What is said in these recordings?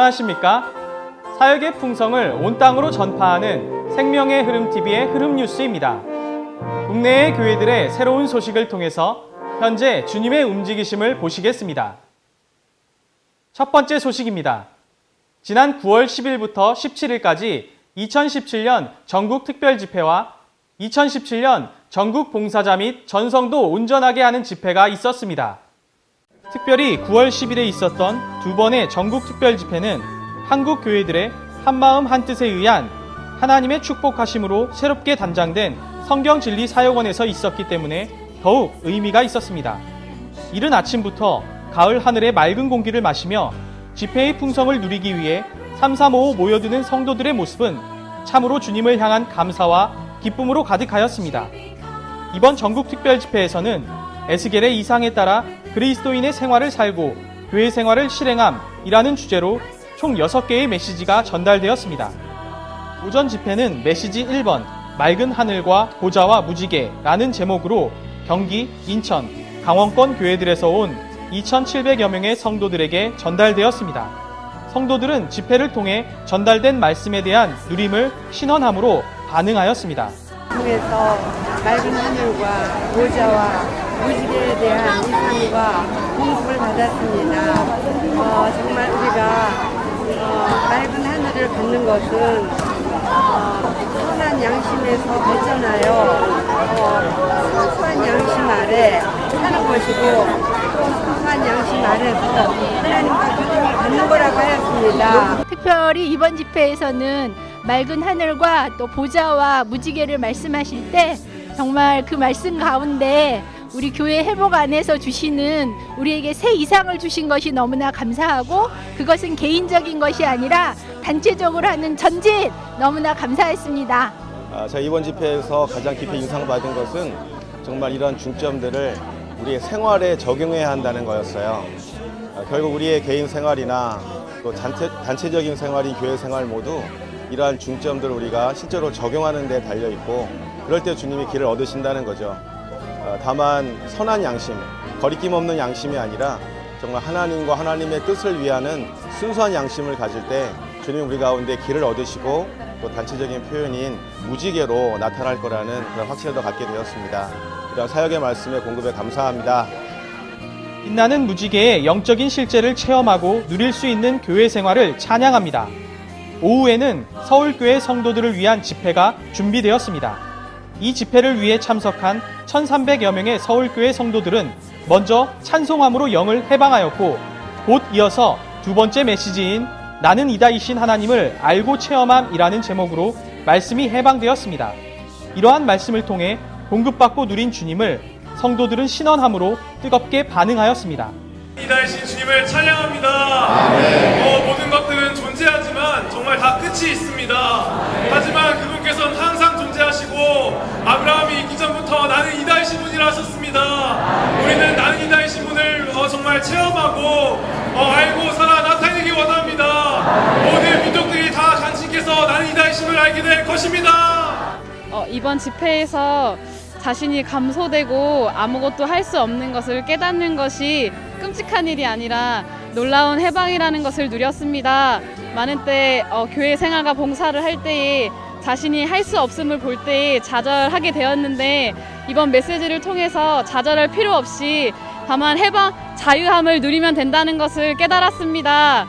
안녕하십니까? 사역의 풍성을 온 땅으로 전파하는 생명의 흐름TV의 흐름뉴스입니다. 국내의 교회들의 새로운 소식을 통해서 현재 주님의 움직이심을 보시겠습니다. 첫 번째 소식입니다. 지난 9월 10일부터 17일까지 2017년 전국 특별집회와 2017년 전국 봉사자 및 전성도 온전하게 하는 집회가 있었습니다. 특별히 9월 10일에 있었던 두 번의 전국 특별집회는 한국 교회들의 한마음 한뜻에 의한 하나님의 축복하심으로 새롭게 단장된 성경진리 사역원에서 있었기 때문에 더욱 의미가 있었습니다. 이른 아침부터 가을 하늘의 맑은 공기를 마시며 집회의 풍성을 누리기 위해 삼삼오오 모여드는 성도들의 모습은 참으로 주님을 향한 감사와 기쁨으로 가득하였습니다. 이번 전국 특별집회에서는 에스겔의 이상에 따라 그리스도인의 생활을 살고 교회 생활을 실행함이라는 주제로 총 6개의 메시지가 전달되었습니다. 오전 집회는 메시지 1번 맑은 하늘과 보좌와 무지개라는 제목으로 경기, 인천, 강원권 교회들에서 온 2,700여 명의 성도들에게 전달되었습니다. 성도들은 집회를 통해 전달된 말씀에 대한 누림을 신원함으로 반응하였습니다. 통해서 맑은 하늘과 보좌와 무지개에 대한 이상과 공급을 받았습니다. 정말 우리가 맑은 하늘을 갖는 것은 선한 양심에서 발전하여 순수한 양심 아래 사는 것이고 또 순수한 양심 아래서 하나님과 교통을 갖는 거라고 하였습니다. 특별히 이번 집회에서는 맑은 하늘과 또 보좌와 무지개를 말씀하실 때 정말 그 말씀 가운데 우리 교회 회복 안에서 주시는 우리에게 새 이상을 주신 것이 너무나 감사하고 그것은 개인적인 것이 아니라 단체적으로 하는 전진 너무나 감사했습니다. 제가 이번 집회에서 가장 깊이 인상받은 것은 정말 이런 중점들을 우리의 생활에 적용해야 한다는 거였어요. 결국 우리의 개인 생활이나 또 단체적인 생활인 교회 생활 모두 이러한 중점들을 우리가 실제로 적용하는 데 달려있고 그럴 때 주님이 길을 얻으신다는 거죠. 다만 선한 양심, 거리낌 없는 양심이 아니라 정말 하나님과 하나님의 뜻을 위하는 순수한 양심을 가질 때 주님이 우리 가운데 길을 얻으시고 또 단체적인 표현인 무지개로 나타날 거라는 그런 확신을 갖게 되었습니다. 이런 사역의 말씀에 공급에 감사합니다. 빛나는 무지개의 영적인 실제를 체험하고 누릴 수 있는 교회 생활을 찬양합니다. 오후에는 서울교회 성도들을 위한 집회가 준비되었습니다. 이 집회를 위해 참석한 1,300여 명의 서울교회 성도들은 먼저 찬송함으로 영을 해방하였고 곧 이어서 두 번째 메시지인 나는 이다이신 하나님을 알고 체험함이라는 제목으로 말씀이 해방되었습니다. 이러한 말씀을 통해 공급받고 누린 주님을 성도들은 신원함으로 뜨겁게 반응하였습니다. 이다이신 주님을 찬양합니다. 모든 것들은 존재하지만 정말 다 끝이 있습니다. 하지만 그분께서는 항상 존재하시고 아브라함이 있기 전부터 나는 이다이신 분이라 하셨습니다. 우리는 나는 이다이신 분을 정말 체험하고 알고 살아 나타내기 원합니다. 모든 민족들이 다 당신께서 나는 이다이심을 알게 될 것입니다. 이번 집회에서 자신이 감소되고 아무것도 할 수 없는 것을 깨닫는 것이 끔찍한 일이 아니라 놀라운 해방이라는 것을 누렸습니다. 많은 때 교회 생활과 봉사를 할 때에 자신이 할 수 없음을 볼 때에 좌절하게 되었는데 이번 메시지를 통해서 좌절할 필요 없이 다만 해방, 자유함을 누리면 된다는 것을 깨달았습니다.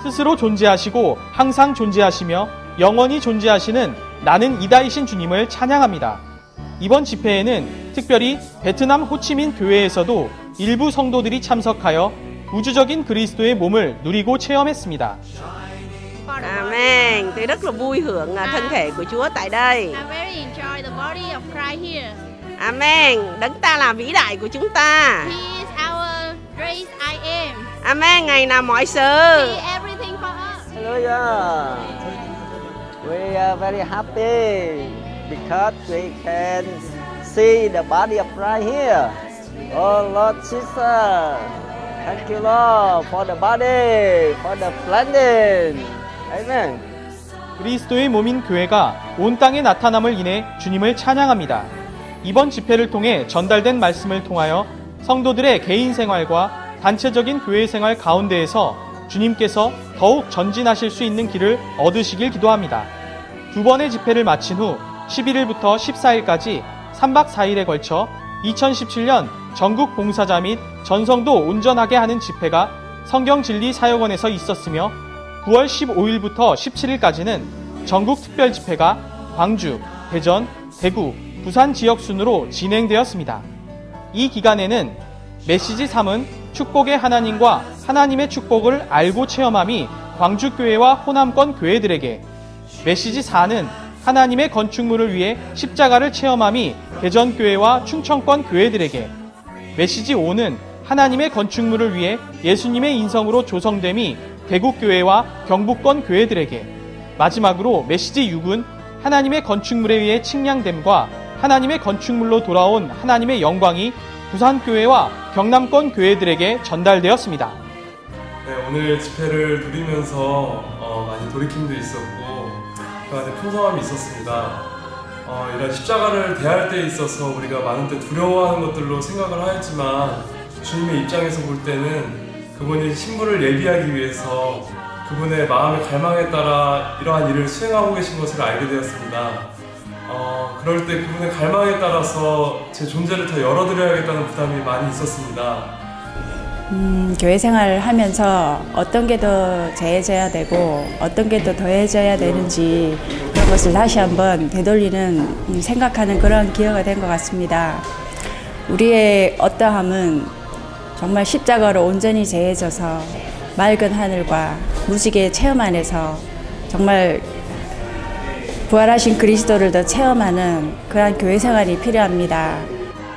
스스로 존재하시고 항상 존재하시며 영원히 존재하시는 나는 이다이신 주님을 찬양합니다. 이번 집회에는 특별히 베트남 호치민 교회에서도 일부 성도들이 참석하여 우주적인 그리스도의 몸을 누리고 체험했습니다. Amen. Tôi rất là vui hưởng thân thể của Chúa tại đây. I very enjoy the body of Christ here. Amen. Đấng ta là vĩ đại của chúng ta. He is our great I am. Amen. Ngày nào mọi sự. He is everything for us. Hallelujah. We are very happy because we can see the body of Christ here. Oh Lord Jesus, thank you Lord for the body, for the planting. Amen. 그리스도의 몸인 교회가 온 땅에 나타남을 인해 주님을 찬양합니다. 이번 집회를 통해 전달된 말씀을 통하여 성도들의 개인 생활과 단체적인 교회 생활 가운데에서 주님께서 더욱 전진하실 수 있는 길을 얻으시길 기도합니다. 두 번의 집회를 마친 후 11일부터 14일까지 3박 4일에 걸쳐 2017년 전국 봉사자 및 전성도 온전하게 하는 집회가 성경진리사역원에서 있었으며 9월 15일부터 17일까지는 전국 특별 집회가 광주, 대전, 대구, 부산 지역 순으로 진행되었습니다. 이 기간에는 메시지 3은 축복의 하나님과 하나님의 축복을 알고 체험함이 광주교회와 호남권 교회들에게, 메시지 4는 하나님의 건축물을 위해 십자가를 체험함이 대전교회와 충청권 교회들에게, 메시지 5는 하나님의 건축물을 위해 예수님의 인성으로 조성됨이 대구교회와 경북권 교회들에게, 마지막으로 메시지 6은 하나님의 건축물에 의해 측량됨과 하나님의 건축물로 돌아온 하나님의 영광이 부산교회와 경남권 교회들에게 전달되었습니다. 네, 오늘 집회를 누리면서 많이 돌이킴도 있었고 그 안에 풍성함이 있었습니다. 이런 십자가를 대할 때 있어서 우리가 많은 때 두려워하는 것들로 생각을 하였지만 주님의 입장에서 볼 때는 그분이 신부를 예비하기 위해서 그분의 마음의 갈망에 따라 이러한 일을 수행하고 계신 것을 알게 되었습니다. 그럴 때 그분의 갈망에 따라서 제 존재를 더 열어드려야겠다는 부담이 많이 있었습니다. 교회 생활을 하면서 어떤 게 더 제해져야 되고 어떤 게 더 더해져야 되는지 그런 것을 다시 한번 되돌리는 생각하는 그런 기회가 된 것 같습니다. 우리의 어떠함은 정말 십자가로 온전히 제해져서 맑은 하늘과 무지개 체험 안에서 정말 부활하신 그리스도를 더 체험하는 그러한 교회 생활이 필요합니다.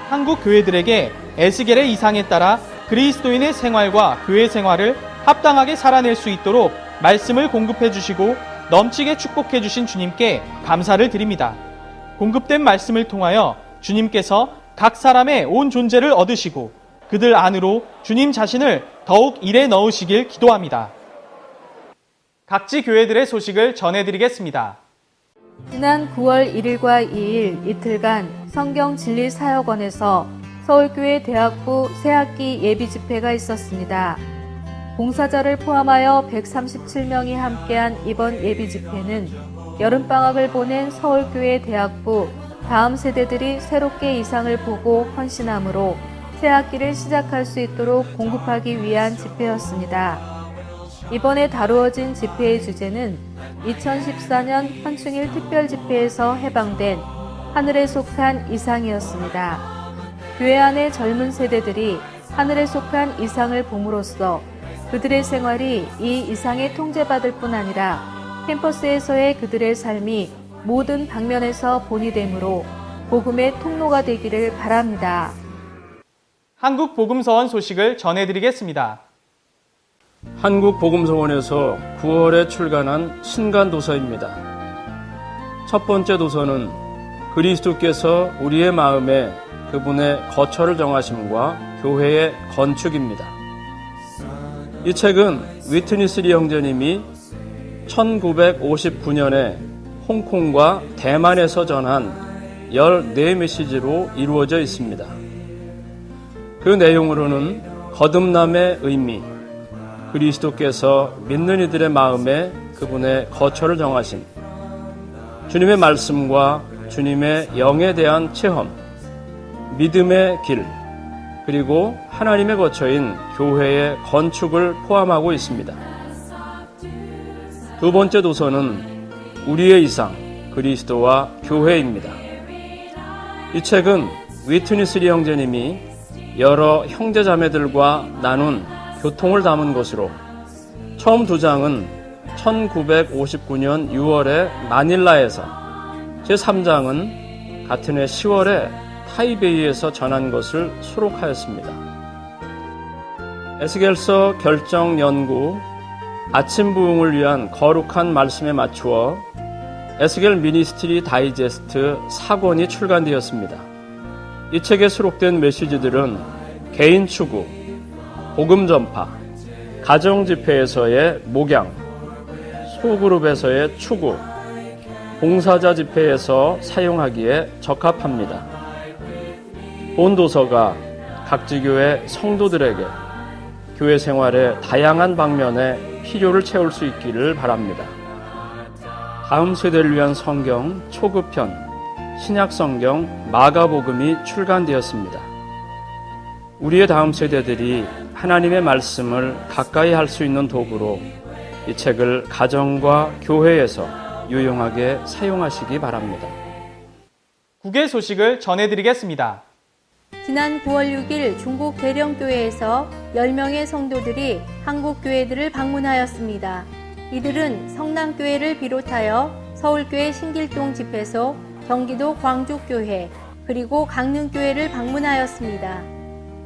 한국 교회들에게 에스겔의 이상에 따라 그리스도인의 생활과 교회 생활을 합당하게 살아낼 수 있도록 말씀을 공급해 주시고 넘치게 축복해 주신 주님께 감사를 드립니다. 공급된 말씀을 통하여 주님께서 각 사람의 온 존재를 얻으시고 그들 안으로 주님 자신을 더욱 일에 넣으시길 기도합니다. 각지 교회들의 소식을 전해드리겠습니다. 지난 9월 1일과 2일 이틀간 성경진리사역원에서 서울교회 대학부 새학기 예비집회가 있었습니다. 봉사자를 포함하여 137명이 함께한 이번 예비집회는 여름방학을 보낸 서울교회 대학부 다음 세대들이 새롭게 이상을 보고 헌신함으로 새학기를 시작할 수 있도록 공급하기 위한 집회였습니다. 이번에 다루어진 집회의 주제는 2014년 현충일 특별집회에서 해방된 하늘에 속한 이상이었습니다. 교회 안의 젊은 세대들이 하늘에 속한 이상을 봄으로써 그들의 생활이 이 이상에 통제받을 뿐 아니라 캠퍼스에서의 그들의 삶이 모든 방면에서 본이 되므로 복음의 통로가 되기를 바랍니다. 한국복음서원 소식을 전해드리겠습니다. 한국복음서원에서 9월에 출간한 신간도서입니다. 첫 번째 도서는 그리스도께서 우리의 마음에 그분의 거처를 정하심과 교회의 건축입니다. 이 책은 위트니스리 형제님이 1959년에 홍콩과 대만에서 전한 14메시지로 이루어져 있습니다. 그 내용으로는 거듭남의 의미, 그리스도께서 믿는 이들의 마음에 그분의 거처를 정하신 주님의 말씀과 주님의 영에 대한 체험, 믿음의 길, 그리고 하나님의 거처인 교회의 건축을 포함하고 있습니다. 두 번째 도서는 우리의 이상, 그리스도와 교회입니다. 이 책은 위트니스리 형제님이 여러 형제자매들과 나눈 교통을 담은 것으로 처음 두 장은 1959년 6월에 마닐라에서, 제3장은 같은 해 10월에 타이베이에서 전한 것을 수록하였습니다. 에스겔서 결정 연구, 아침 부흥을 위한 거룩한 말씀에 맞추어 에스겔 미니스트리 다이제스트 4권이 출간되었습니다. 이 책에 수록된 메시지들은 개인 추구, 복음 전파, 가정 집회에서의 목양, 소그룹에서의 추구, 봉사자 집회에서 사용하기에 적합합니다. 본 도서가 각지교회 성도들에게 교회 생활의 다양한 방면에 필요를 채울 수 있기를 바랍니다. 다음 세대를 위한 성경 초급편 신약성경 마가복음이 출간되었습니다. 우리의 다음 세대들이 하나님의 말씀을 가까이 할 수 있는 도구로 이 책을 가정과 교회에서 유용하게 사용하시기 바랍니다. 국외 소식을 전해드리겠습니다. 지난 9월 6일 중국 대령교회에서 10명의 성도들이 한국 교회들을 방문하였습니다. 이들은 성남교회를 비롯하여 서울교회 신길동 집회소, 경기도 광주교회, 그리고 강릉교회를 방문하였습니다.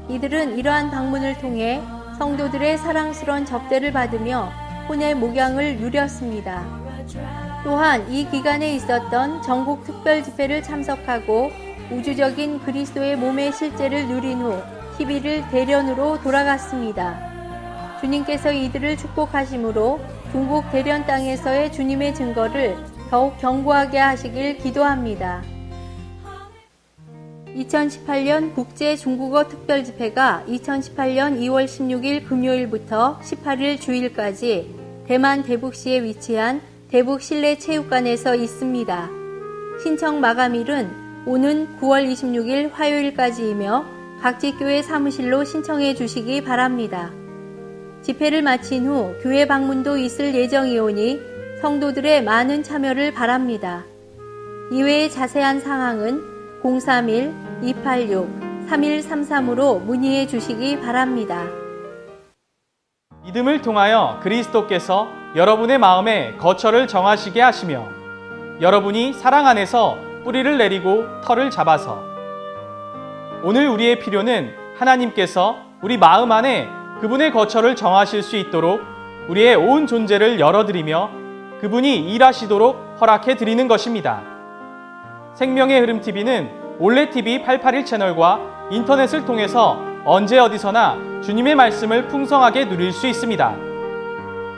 이들은 이러한 방문을 통해 성도들의 사랑스러운 접대를 받으며 혼의 목양을 누렸습니다. 또한 이 기간에 있었던 전국 특별 집회를 참석하고 우주적인 그리스도의 몸의 실제를 누린 후 11일 대련으로 돌아갔습니다. 주님께서 이들을 축복하심으로 중국 대련 땅에서의 주님의 증거를 더욱 견고하게 하시길 기도합니다. 2018년 국제 중국어 특별 집회가 2018년 2월 16일 금요일부터 18일 주일까지 대만 대북시에 위치한 대북 실내 체육관에서 있습니다. 신청 마감일은 오는 9월 26일 화요일까지이며 각지 교회 사무실로 신청해 주시기 바랍니다. 집회를 마친 후 교회 방문도 있을 예정이오니 성도들의 많은 참여를 바랍니다. 이외의 자세한 사항은 031-286-3133으로 문의해 주시기 바랍니다. 믿음을 통하여 그리스도께서 여러분의 마음에 거처를 정하시게 하시며 여러분이 사랑 안에서 뿌리를 내리고 털을 잡아서 오늘 우리의 필요는 하나님께서 우리 마음 안에 그분의 거처를 정하실 수 있도록 우리의 온 존재를 열어드리며 그분이 일하시도록 허락해 드리는 것입니다. 생명의 흐름 TV는 올레TV 881 채널과 인터넷을 통해서 언제 어디서나 주님의 말씀을 풍성하게 누릴 수 있습니다.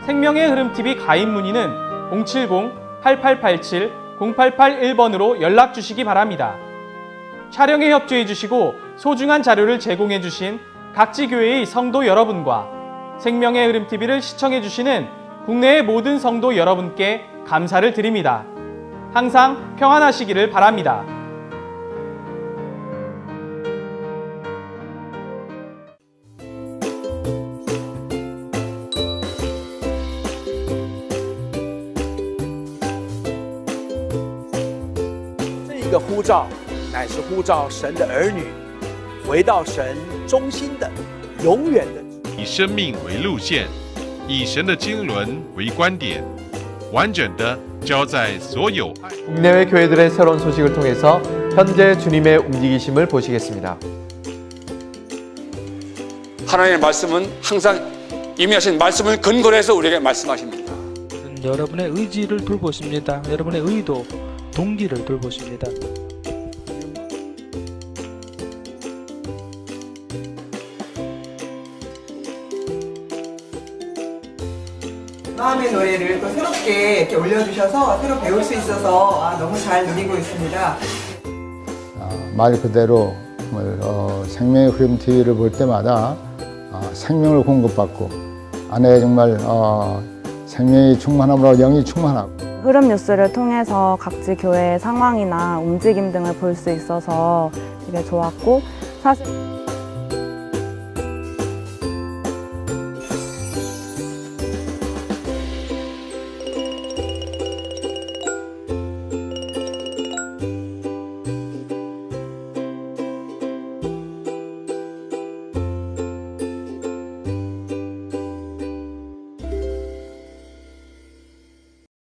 생명의 흐름 TV 가입 문의는 070-8887-0881번으로 연락 주시기 바랍니다. 촬영에 협조해 주시고 소중한 자료를 제공해 주신 각지 교회의 성도 여러분과 생명의 흐름 TV를 시청해 주시는 국내의 모든 성도 여러분께 감사를 드립니다. 항상 평안하시기를 바랍니다.这个呼召乃是呼召神的儿女回到神中心的永远的以生命为路线，以神的经纶为观点，完整的交在所有 국내외 교회들의 새로운 소식을 통해서 현재 주님의 움직이심을 보시겠습니다. 하나님의 말씀은 항상 임하신 말씀을 근거로 해서 우리에게 말씀하십니다. 여러분의 의지를 돌보십니다. 여러분의 의도, 동기를 돌보십니다. 마음의 노래를 또 새롭게 이렇게 올려주셔서 새로 배울 수 있어서 너무 잘 누리고 있습니다. 말 그대로 생명의 흐름 TV를 볼 때마다 생명을 공급받고 안에 정말 생명이 충만함으로 영이 충만하고 흐름 뉴스를 통해서 각지 교회의 상황이나 움직임 등을 볼 수 있어서 되게 좋았고 사실